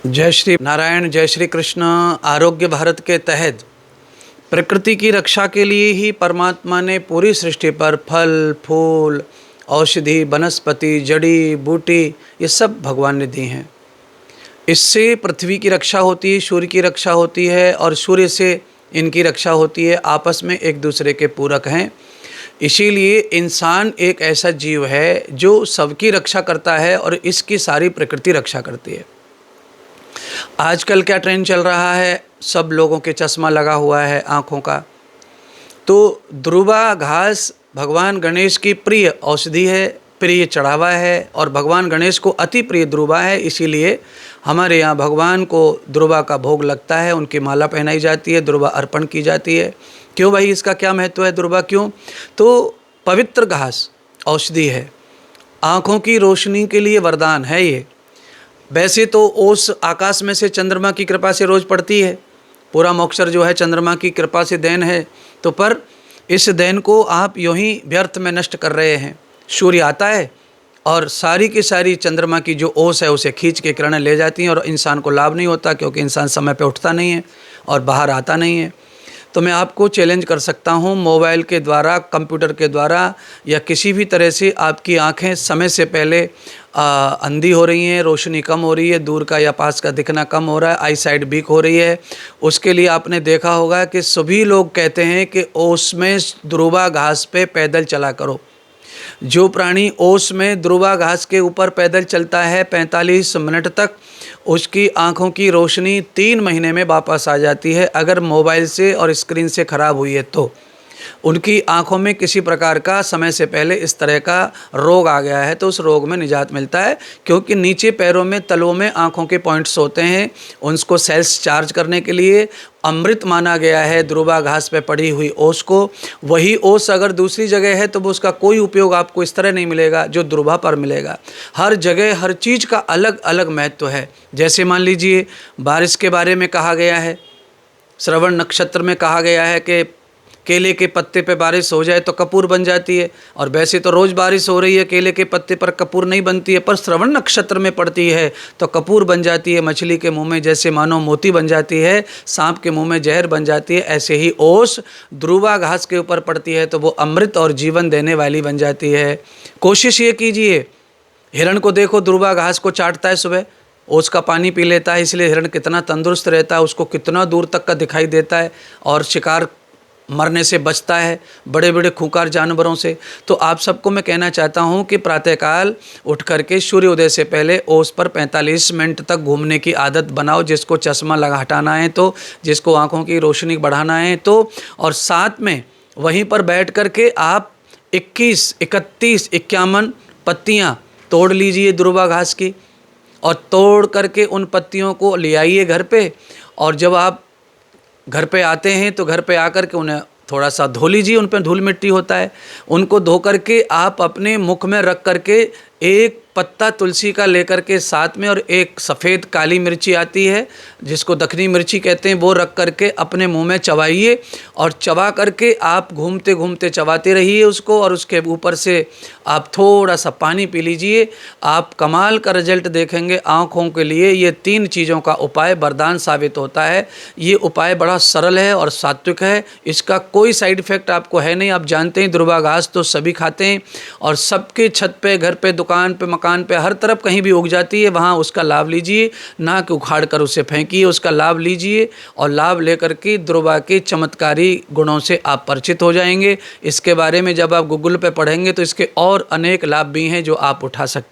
जय श्री नारायण, जय श्री कृष्ण। आरोग्य भारत के तहत प्रकृति की रक्षा के लिए ही परमात्मा ने पूरी सृष्टि पर फल, फूल, औषधि, वनस्पति, जड़ी बूटी ये सब भगवान ने दी हैं। इससे पृथ्वी की रक्षा होती है, सूर्य की रक्षा होती है और सूर्य से इनकी रक्षा होती है। आपस में एक दूसरे के पूरक हैं। इसीलिए इंसान एक ऐसा जीव है जो सबकी रक्षा करता है और इसकी सारी प्रकृति रक्षा करती है। आजकल क्या ट्रेंड चल रहा है, सब लोगों के चश्मा लगा हुआ है आँखों का। तो ध्रुवा घास भगवान गणेश की प्रिय औषधि है, प्रिय चढ़ावा है और भगवान गणेश को अति प्रिय ध्रुवा है। इसीलिए हमारे यहाँ भगवान को ध्रुवा का भोग लगता है, उनकी माला पहनाई जाती है, ध्रुवा अर्पण की जाती है। क्यों भाई, इसका क्या महत्व है ध्रुवा क्यों? तो पवित्र घास औषधि है, आँखों की रोशनी के लिए वरदान है ये। वैसे तो ओस आकाश में से चंद्रमा की कृपा से रोज पड़ती है, पूरा मोक्षर जो है चंद्रमा की कृपा से देन है। तो पर इस देन को आप यूं ही व्यर्थ में नष्ट कर रहे हैं। सूर्य आता है और सारी की सारी चंद्रमा की जो ओस है उसे खींच के किरणें ले जाती हैं और इंसान को लाभ नहीं होता, क्योंकि इंसान समय पे उठता नहीं है और बाहर आता नहीं है। तो मैं आपको चैलेंज कर सकता हूँ, मोबाइल के द्वारा, कंप्यूटर के द्वारा या किसी भी तरह से आपकी आंखें समय से पहले अंधी हो रही हैं, रोशनी कम हो रही है, दूर का या पास का दिखना कम हो रहा है, आई साइड वीक हो रही है। उसके लिए आपने देखा होगा कि सभी लोग कहते हैं कि ओस में ध्रुवा घास पे पैदल चला करो। जो प्राणी ओस में ध्रुवा घास के ऊपर पैदल चलता है 45 मिनट तक, उसकी आँखों की रोशनी 3 महीने में वापस आ जाती है। अगर मोबाइल से और स्क्रीन से ख़राब हुई है तो उनकी आँखों में किसी प्रकार का समय से पहले इस तरह का रोग आ गया है तो उस रोग में निजात मिलता है। क्योंकि नीचे पैरों में, तलों में आँखों के पॉइंट्स होते हैं, उनको सेल्स चार्ज करने के लिए अमृत माना गया है ध्रुवा घास पे पड़ी हुई ओस को। वही ओस अगर दूसरी जगह है तो वो उसका कोई उपयोग आपको इस तरह नहीं मिलेगा जो ध्रुवा पर मिलेगा। हर जगह हर चीज़ का अलग अलग महत्व है। जैसे मान लीजिए बारिश के बारे में कहा गया है, श्रवण नक्षत्र में कहा गया है कि केले के पत्ते पे बारिश हो जाए तो कपूर बन जाती है। और वैसे तो रोज़ बारिश हो रही है, केले के पत्ते पर कपूर नहीं बनती है, पर श्रवण नक्षत्र में पड़ती है तो कपूर बन जाती है। मछली के मुंह में जैसे मानो मोती बन जाती है, सांप के मुंह में जहर बन जाती है, ऐसे ही ओस ध्रुवा घास के ऊपर पड़ती है तो वो अमृत और जीवन देने वाली बन जाती है। कोशिश ये कीजिए, हिरण को देखो, ध्रुवा घास को चाटता है, सुबह ओस का पानी पी लेता है, इसलिए हिरण कितना तंदुरुस्त रहता है, उसको कितना दूर तक का दिखाई देता है और शिकार मरने से बचता है बड़े बड़े खूंखार जानवरों से। तो आप सबको मैं कहना चाहता हूं कि प्रातःकाल उठ करके सूर्योदय से पहले ओस पर 45 मिनट तक घूमने की आदत बनाओ। जिसको चश्मा लगा हटाना है तो, जिसको आंखों की रोशनी बढ़ाना है तो, और साथ में वहीं पर बैठ करके आप 21, 31, 51 पत्तियाँ तोड़ लीजिए ध्रुवा घास की और तोड़ करके उन पत्तियों को ले आइए घर पे। और जब आप घर पे आते हैं तो घर पे आकर के उन्हें थोड़ा सा धो लीजिए, उन पर धूल मिट्टी होता है, उनको धो करके आप अपने मुख में रख करके एक पत्ता तुलसी का लेकर के साथ में और एक सफ़ेद काली मिर्ची आती है जिसको दखनी मिर्ची कहते हैं, वो रख करके अपने मुंह में चबाइए और चबा करके आप घूमते घूमते चबाते रहिए उसको और उसके ऊपर से आप थोड़ा सा पानी पी लीजिए। आप कमाल का रिजल्ट देखेंगे। आँखों के लिए ये 3 चीज़ों का उपाय वरदान साबित होता है। ये उपाय बड़ा सरल है और सात्विक है, इसका कोई साइड इफ़ेक्ट आपको है नहीं। आप जानते हैं ध्रुवा घास तो सभी खाते हैं और सबके छत पे, घर पे, दुकान पे, मकान पे, हर तरफ कहीं भी उग जाती है, वहाँ उसका लाभ लीजिए, ना कि उखाड़ कर उसे फेंकिए। उसका लाभ लीजिए और लाभ लेकर के ध्रुवा के चमत्कारी गुणों से आप परिचित हो जाएंगे। इसके बारे में जब आप गूगल पे पढ़ेंगे तो इसके और अनेक लाभ भी हैं जो आप उठा सकते हैं।